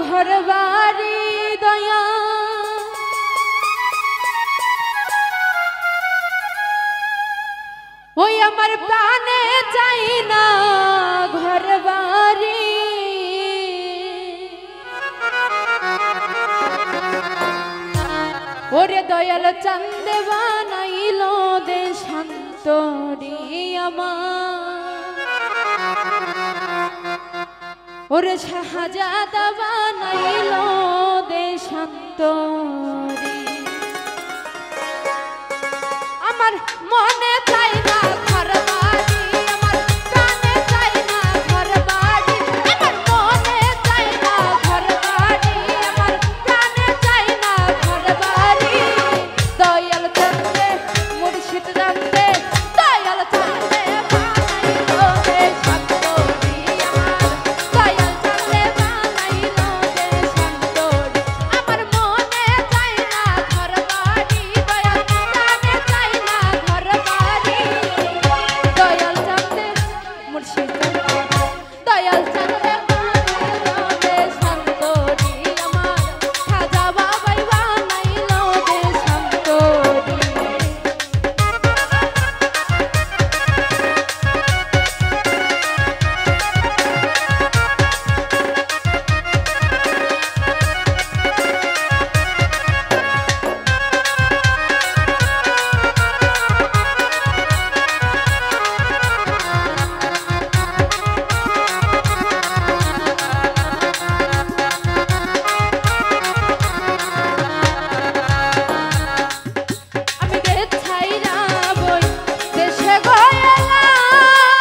ঘর বাড়ি দয়া ওই আমার প্রাণে চাই না ঘর বাড়ি ওরে দয়াল চান্দে বানাইল দেশান্তরি আমার ওরে শাহজাদা বানাইল দেশান্তরি আমার মনে চাই না ঘর বাড়ি আমার প্রাণে চাই না ঘর বাড়ি আমার মনে চাই না ঘর বাড়ি আমার প্রাণে চাই না ঘর বাড়ি দয়াল চান্দে মুর্শিদ চান্দে দয়াল চান্দে বানাইল দেশান্তরি আমার দয়াল চান্দে বানাইল দেশান্তরি আমার মনে চাই না ঘর বাড়ি দয়াল প্রাণে চাই না ঘর বাড়ি দয়াল চান্দে মুর্শিদ চান্দে দয়াল চান্দে বানাইল দেশান্তরি আমার খাজা বাবাই বানাইল দেশান্তরি আমি দেশ ছাইরা বই দেশে গেলাম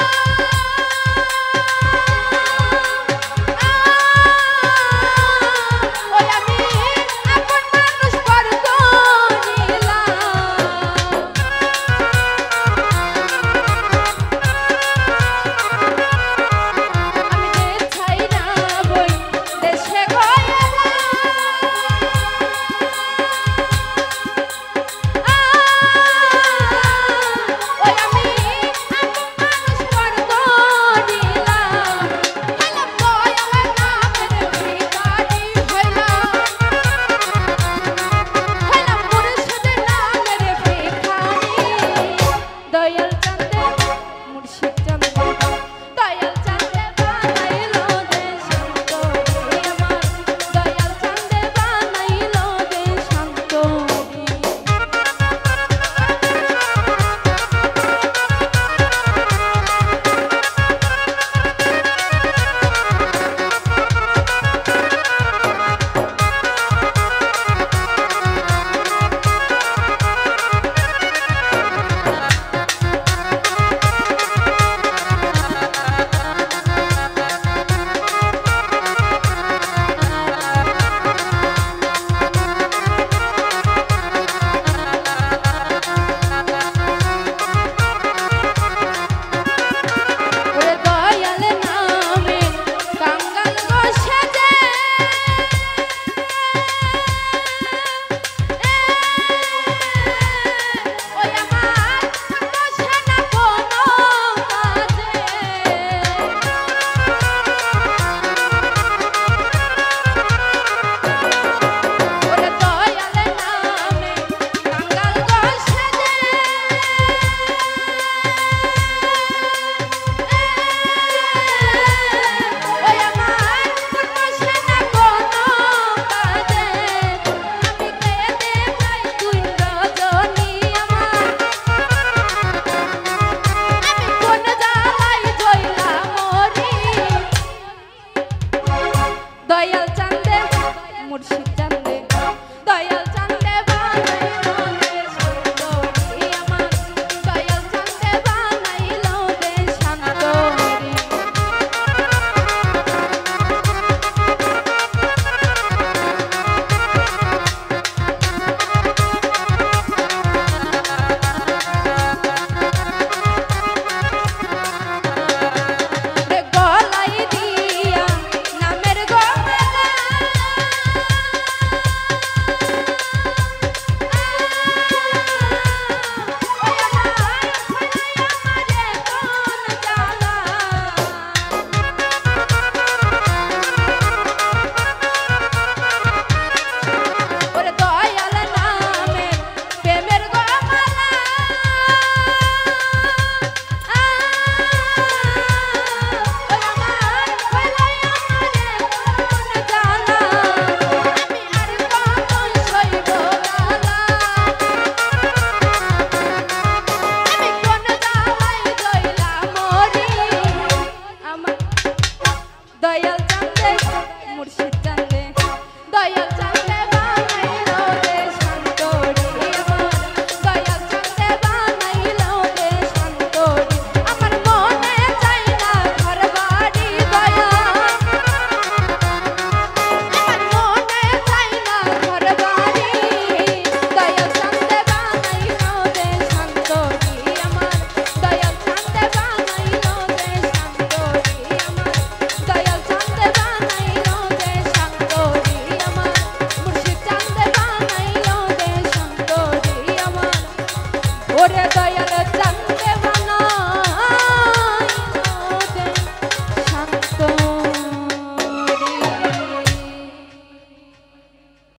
ওই আমি আপন মানুষ পর করিলাম আমি দেশ ছাইরা বই দেশে গেলাম ওই আমি আপন মানুষ পর করিলাম হইলাম দয়াল নামের ভিখারি হইলাম মুর্শিদ নামের ভিখারি দয়াল চান্দে মুর্শিদ চান্দে দয়াল চান্দে বানাইল দেশান্তরি আমার দয়াল চান্দে বানাইল দেশান্তরি ওরে দয়াল নামে কাঙ্গাল বসে যে ওই আমার বসে না কোনো কাজে ওরে দয়াল নামে কাঙ্গাল বসে যে ওই আমার বসে না কোনো কাজে আমি কেঁদে যাই তুই রজনী আমার আমি কোন জ্বালাই জইলা মরি দয়াল চান্দে মুর্শিদ চান্দে